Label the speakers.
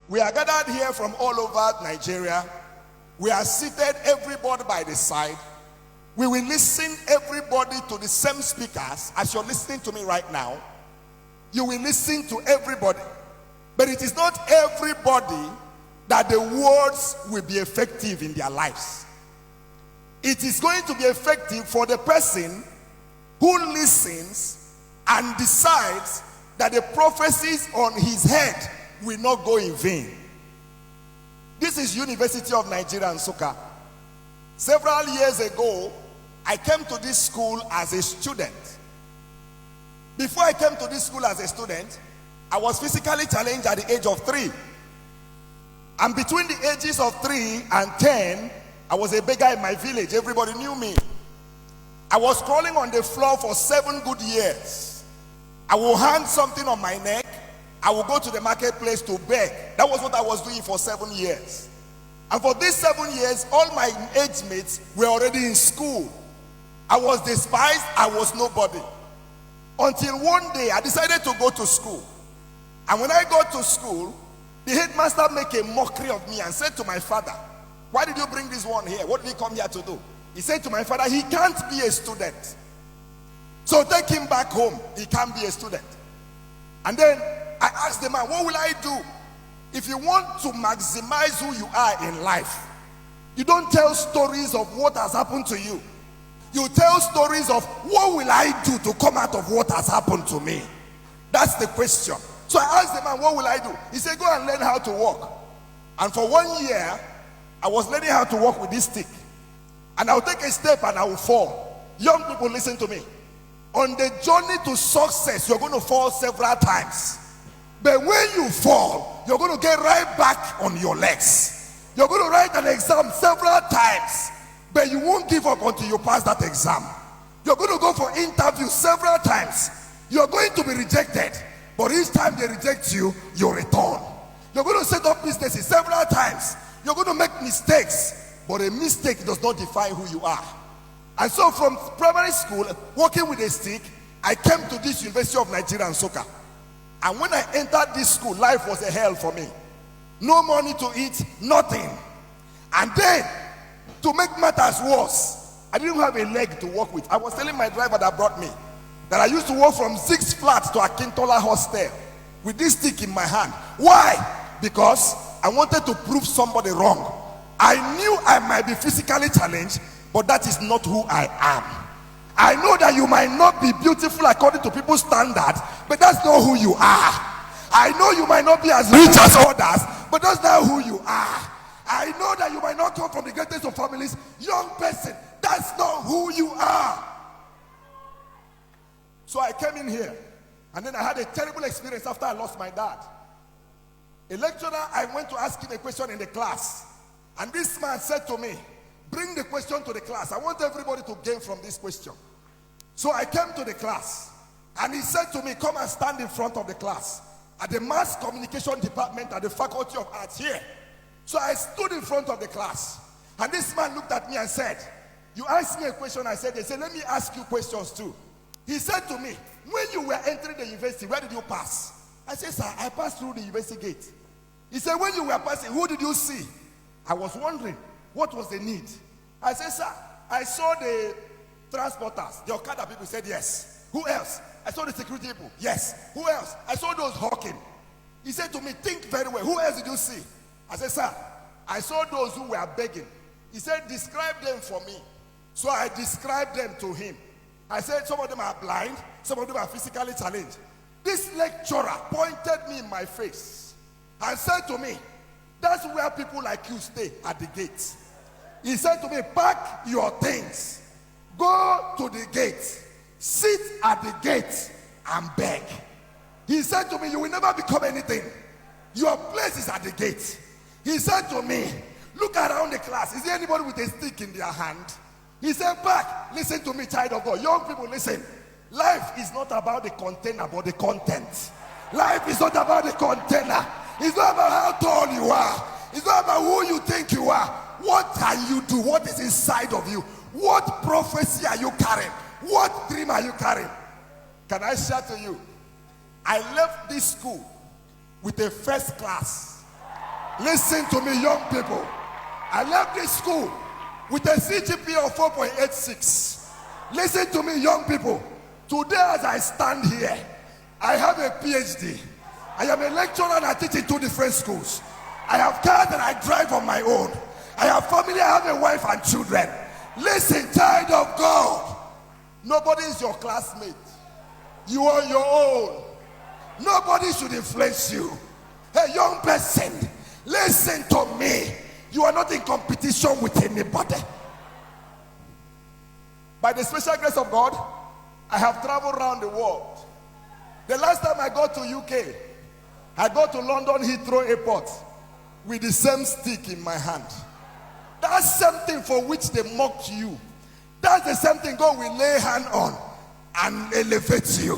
Speaker 1: We are gathered here from all over Nigeria. We are seated, everybody by the side. We will listen, everybody, to the same speakers as you're listening to me right now. You will listen to everybody. But it is not everybody that the words will be effective in their lives. It is going to be effective for the person who listens and decides that the prophecies on his head will not go in vain. This is University of Nigeria, Nsukka. Several years ago, I came to this school as a student. Before I came to this school as a student, I was physically challenged at the age of 3. And between the ages of 3 and 10, I was a beggar in my village. Everybody knew me. I was crawling on the floor for 7 good years. I will hang something on my neck. I will go to the marketplace to beg. That was what I was doing for 7 years. And for these 7 years, all my age mates were already in school. I was despised. I was nobody. Until one day, I decided to go to school. And when I got to school, the headmaster made a mockery of me and said to my father, "Why did you bring this one here? What did he come here to do?" He said to my father, "He can't be a student. So take him back home. He can't be a student." And then I asked the man, "What will I do?" If you want to maximize who you are in life, you don't tell stories of what has happened to you. You tell stories of what will I do to come out of what has happened to me. That's the question. So I asked the man, "What will I do?" He said, "Go and learn how to walk." And for 1 year, I was learning how to walk with this stick. And I'll take a step and I will fall. Young people, listen to me. On the journey to success, you're going to fall several times. But when you fall, you're going to get right back on your legs. You're going to write an exam several times, but you won't give up until you pass that exam. You're going to go for interviews several times. You're going to be rejected, but each time they reject you, you return. You're going to set up businesses several times. You're going to make mistakes, but a mistake does not define who you are. And so from primary school, working with a stick, I came to this University of Nigeria, Nsukka. And when I entered this school, life was a hell for me. No money to eat, nothing. And then, to make matters worse, I didn't have a leg to walk with. I was telling my driver that brought me that I used to walk from 6 flats to Akintola hostel with this stick in my hand. Why? Because I wanted to prove somebody wrong. I knew I might be physically challenged, but that is not who I am. I know that you might not be beautiful according to people's standards, but that's not who you are. I know you might not be as rich as others, but that's not who you are. I know that you might not come from the greatest of families. Young person, that's not who you are. So I came in here, and then I had a terrible experience after I lost my dad. A lecturer, I went to ask him a question in the class, and this man said to me, "Bring the question to the class. I want everybody to gain from this question." So I came to the class, and he said to me, "Come and stand in front of the class at the mass communication department at the Faculty of Arts here." So I stood in front of the class, and this man looked at me and said, "You asked me a question." I said, "They said, let me ask you questions too." He said to me, "When you were entering the university, where did you pass?" I said, "Sir, I passed through the university gate." He said, "When you were passing, who did you see?" I was wondering, what was the need? I said, "Sir, I saw the transporters, the Okada people." Said, "Yes." "Who else?" "I saw the security people." "Yes." "Who else?" "I saw those hawking." He said to me, "Think very well. Who else did you see?" I said, "Sir, I saw those who were begging." He said, "Describe them for me." So I described them to him. I said, "Some of them are blind, some of them are physically challenged." This lecturer pointed me in my face and said to me, "That's where people like you stay, at the gate." He said to me, "Pack your things, go to the gate, sit at the gate and beg." He said to me, "You will never become anything. Your place is at the gate." He said to me, "Look around the class. Is there anybody with a stick in their hand?" He said, "Back, listen to me, child of God. Young people, listen. Life is not about the container, but the content. Life is not about the container. It's not about how tall you are. It's not about who you think you are. What can you do? What is inside of you? What prophecy are you carrying? What dream are you carrying?" Can I share to you? I left this school with a first class. Listen to me, young people. I left this school with a CGPA of 4.86. Listen to me, young people. Today, as I stand here, I have a PhD. I am a lecturer and I teach in 2 different schools. I have cars and I drive on my own. I have family, I have a wife and children. Listen, child of God. Nobody is your classmate. You are your own. Nobody should influence you. Hey, young person, listen to me. You are not in competition with anybody. By the special grace of God, I have traveled around the world. The last time I got to UK, I got to London Heathrow Airport with the same stick in my hand. That's something for which they mocked you. That's the same thing God will lay hand on and elevate you.